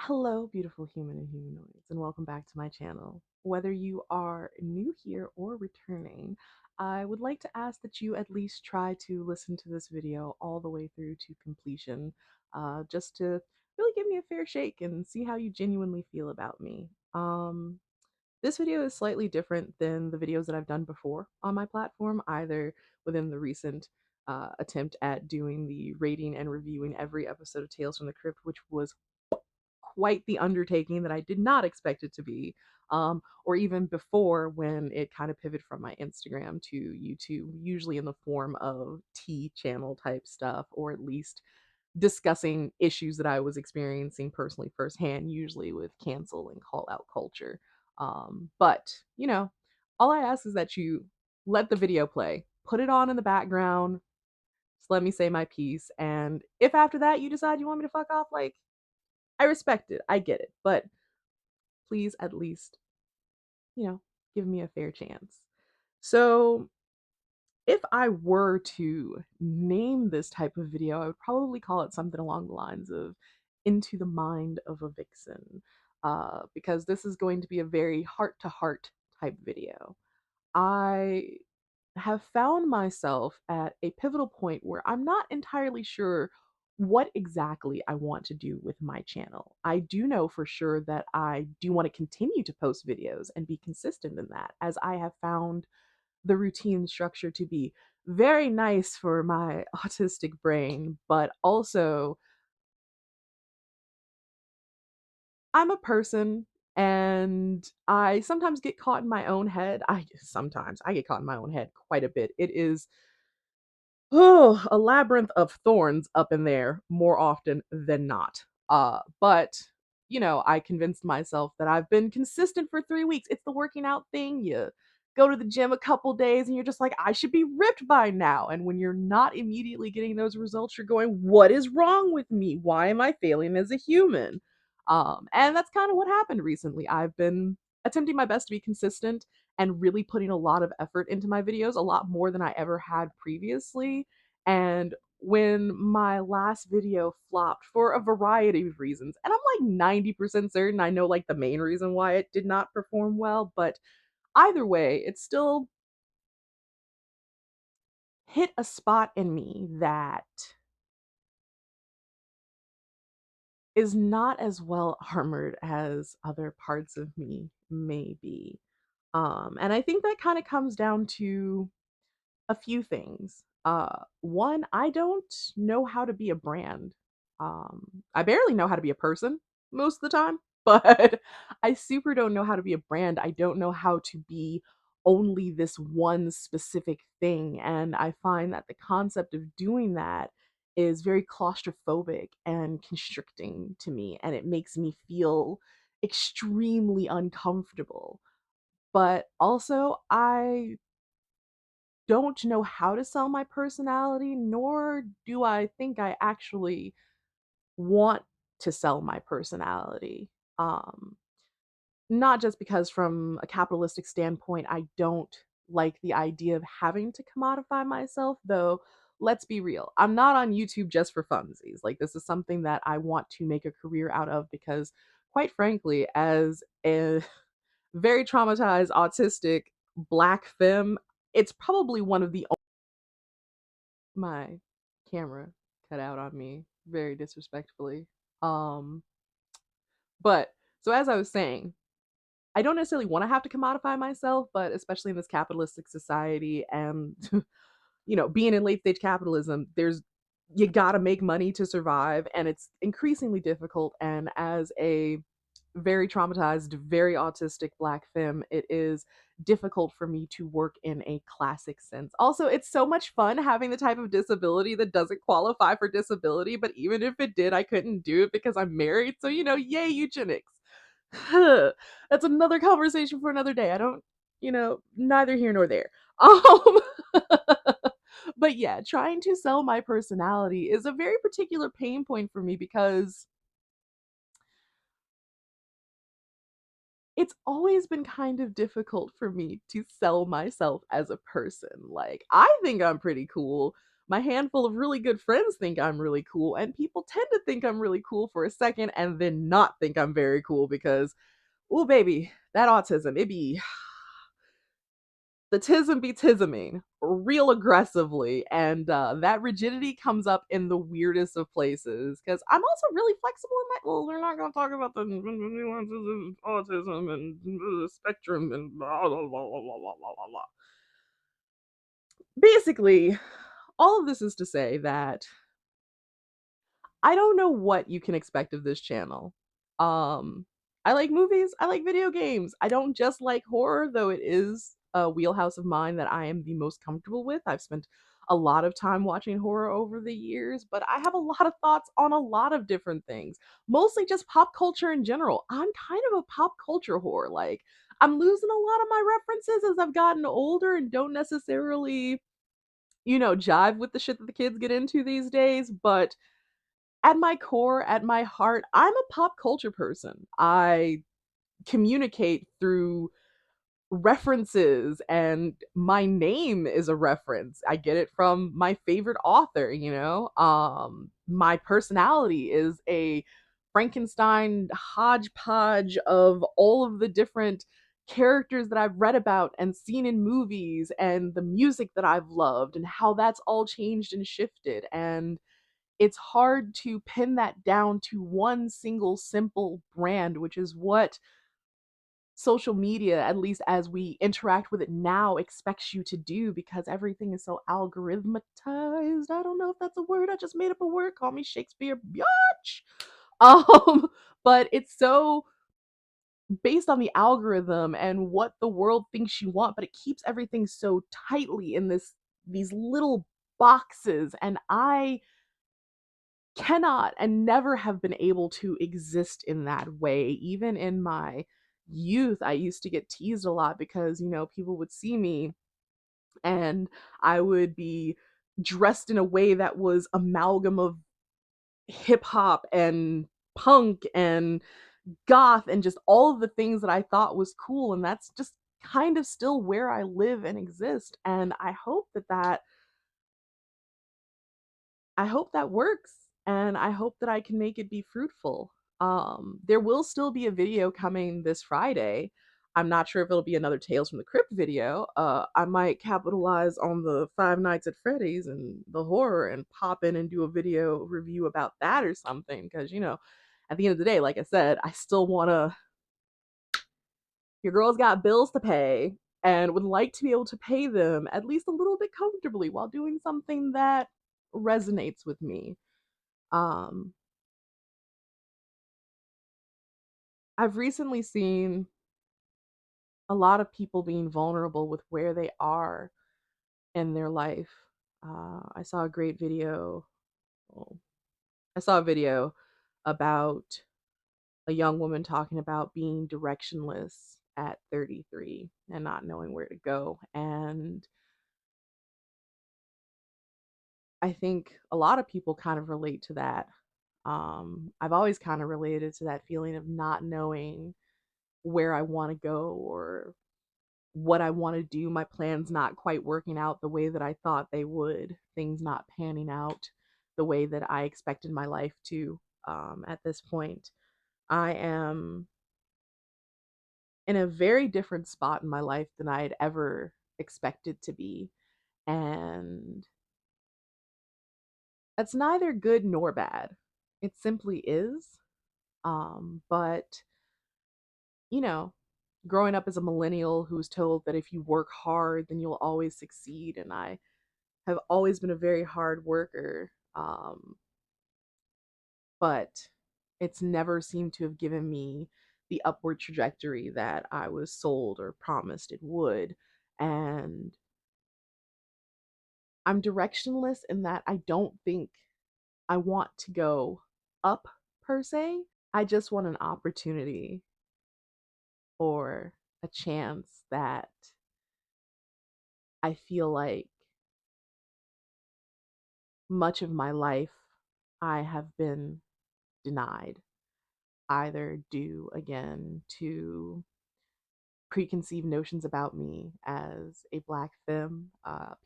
Hello, beautiful human and humanoids, and welcome back to my channel. Whether you are new here or returning, I would like to ask that you at least try to listen to this video all the way through to completion, just to really give me a fair shake and see how you genuinely feel about me. This video is slightly different than the videos that I've done before on my platform, either within the recent attempt at doing the rating and reviewing every episode of Tales from the Crypt, which was quite the undertaking that I did not expect it to be. Or even before when it kind of pivoted from my Instagram to YouTube, usually in the form of tea channel type stuff, or at least discussing issues that I was experiencing personally firsthand, usually with cancel and call out culture. But, all I ask is that you let the video play, put it on in the background, just let me say my piece. And if after that you decide you want me to fuck off, like, I respect it. I get it. But please at least, give me a fair chance. So, if I were to name this type of video, I would probably call it something along the lines of Into the Mind of a Vixen, because this is going to be a very heart to heart type video. I have found myself at a pivotal point where I'm not entirely sure what exactly I want to do with my channel. I do know for sure that I do want to continue to post videos and be consistent in that, as I have found the routine structure to be very nice for my autistic brain, but also I'm a person and I sometimes get caught in my own head. I get caught in my own head quite a bit. It is a labyrinth of thorns up in there more often than not. But I convinced myself that I've been consistent for 3 weeks. It's the working out thing. You go to the gym a couple days and you're just like, I should be ripped by now. And when you're not immediately getting those results, you're going, what is wrong with me? Why am I failing as a human? And that's kind of what happened recently. I've been attempting my best to be consistent and really putting a lot of effort into my videos, a lot more than I ever had previously. And when my last video flopped for a variety of reasons, and I'm like 90% certain I know like the main reason why it did not perform well, but either way, it still hit a spot in me that is not as well armored as other parts of me may be. And I think that kind of comes down to a few things. One, I don't know how to be a brand. I barely know how to be a person most of the time, but I super don't know how to be a brand. I don't know how to be only this one specific thing. And I find that the concept of doing that is very claustrophobic and constricting to me. And it makes me feel extremely uncomfortable. But also, I don't know how to sell my personality, nor do I think I actually want to sell my personality. Um, Not just because, from a capitalistic standpoint, I don't like the idea of having to commodify myself, though. Let's be real. I'm not on YouTube just for funsies. Like, this is something that I want to make a career out of because, quite frankly, as a very traumatized, autistic black femme, it's probably one of the my camera cut out on me very disrespectfully. Um, but so as I was saying, I don't necessarily want to have to commodify myself, but especially in this capitalistic society and being in late stage capitalism, you got to make money to survive and it's increasingly difficult, and as a very traumatized, very autistic black femme, it is difficult for me to work in a classic sense. Also, it's so much fun having the type of disability that doesn't qualify for disability, but even if it did, I couldn't do it because I'm married. So, yay, eugenics. That's another conversation for another day. I don't, neither here nor there. Um, but yeah, trying to sell my personality is a very particular pain point for me because it's always been kind of difficult for me to sell myself as a person. Like, I think I'm pretty cool, my handful of really good friends think I'm really cool, and people tend to think I'm really cool for a second and then not think I'm very cool because, oh baby, that autism, it be the tism be tisming real aggressively, and that rigidity comes up in the weirdest of places because I'm also really flexible in my. Well, we're not going to talk about the nuances of autism and the spectrum and blah blah blah blah blah blah blah blah. Basically, all of this is to say that I don't know what you can expect of this channel. Um, I like movies, I like video games. I don't just like horror, though it is a wheelhouse of mine that I am the most comfortable with. I've spent a lot of time watching horror over the years, but I have a lot of thoughts on a lot of different things, mostly just pop culture in general. I'm kind of a pop culture whore. Like, I'm losing a lot of my references as I've gotten older and don't necessarily, jive with the shit that the kids get into these days, but at my core, at my heart, I'm a pop culture person. I communicate through references, and my name is a reference. I get it from my favorite author. My personality is a Frankenstein hodgepodge of all of the different characters that I've read about and seen in movies, and the music that I've loved and how that's all changed and shifted. And it's hard to pin that down to one single simple brand, which is what social media, at least as we interact with it now, expects you to do because everything is so algorithmatized. I don't know if that's a word. I just made up a word. Call me Shakespeare, biatch. Um, but it's so based on the algorithm and what the world thinks you want, but it keeps everything so tightly in these little boxes. And I cannot and never have been able to exist in that way. Even in my youth, I used to get teased a lot because, people would see me and I would be dressed in a way that was amalgam of hip hop and punk and goth and just all of the things that I thought was cool. And that's just kind of still where I live and exist. And I hope that works, and I hope that I can make it be fruitful. There will still be a video coming this Friday. I'm not sure if it'll be another Tales from the Crypt video. I might capitalize on the Five Nights at Freddy's and the horror and pop in and do a video review about that or something. Because, at the end of the day, like I said, I still want to. Your girl's got bills to pay and would like to be able to pay them at least a little bit comfortably while doing something that resonates with me. Um, I've recently seen a lot of people being vulnerable with where they are in their life. I saw a great video. Well, I saw a video about a young woman talking about being directionless at 33 and not knowing where to go. And I think a lot of people kind of relate to that. I've always kind of related to that feeling of not knowing where I want to go or what I want to do, my plans not quite working out the way that I thought they would, things not panning out the way that I expected my life to. At this point, I am in a very different spot in my life than I had ever expected to be. And that's neither good nor bad. It simply is. But, you know, growing up as a millennial who was told that if you work hard, then you'll always succeed. And I have always been a very hard worker, but it's never seemed to have given me the upward trajectory that I was sold or promised it would. And I'm directionless in that I don't think I want to go up per se. I just want an opportunity or a chance that I feel like much of my life I have been denied, either due again to preconceived notions about me as a black femme.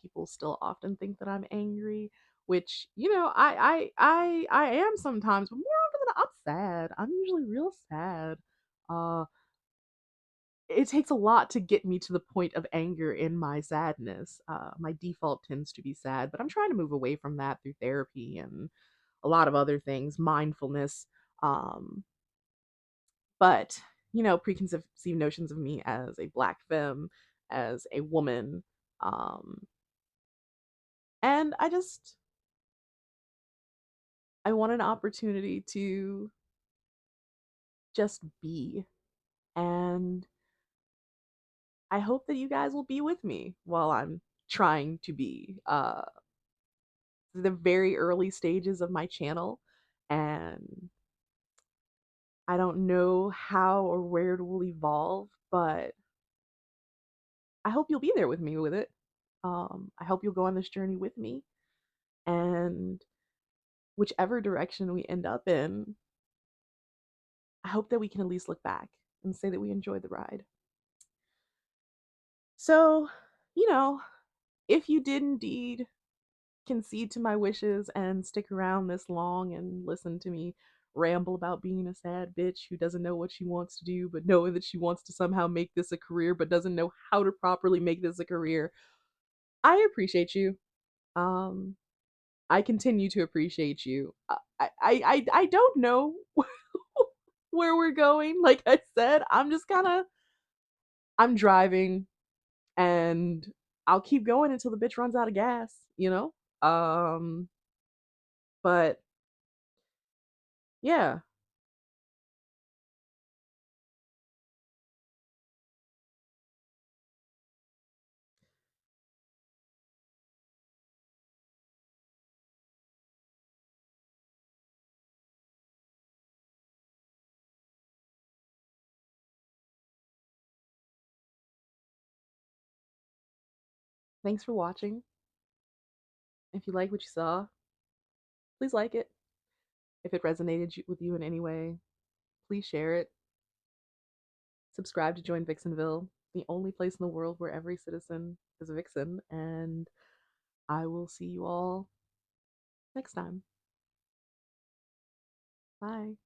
People still often think that I'm angry, which I am sometimes, but more often than not, I'm sad. I'm usually real sad. Uh, it takes a lot to get me to the point of anger in my sadness. My default tends to be sad, but I'm trying to move away from that through therapy and a lot of other things, mindfulness. Um, but preconceived notions of me as a black femme, as a woman, um, and I want an opportunity to just be, and I hope that you guys will be with me while I'm trying to be. The very early stages of my channel, and I don't know how or where it will evolve, but I hope you'll be there with me with it. I hope you'll go on this journey with me, and whichever direction we end up in, I hope that we can at least look back and say that we enjoyed the ride. So, you know, if you did indeed concede to my wishes and stick around this long and listen to me ramble about being a sad bitch who doesn't know what she wants to do, but knowing that she wants to somehow make this a career, but doesn't know how to properly make this a career, I appreciate you. Um, I continue to appreciate you. I don't know where we're going. Like I said, I'm driving and I'll keep going until the bitch runs out of gas, you know? Um, but yeah, thanks for watching. If you like what you saw, please like it. If it resonated with you in any way, please share it. Subscribe to join Vixenville, the only place in the world where every citizen is a vixen, and I will see you all next time. Bye.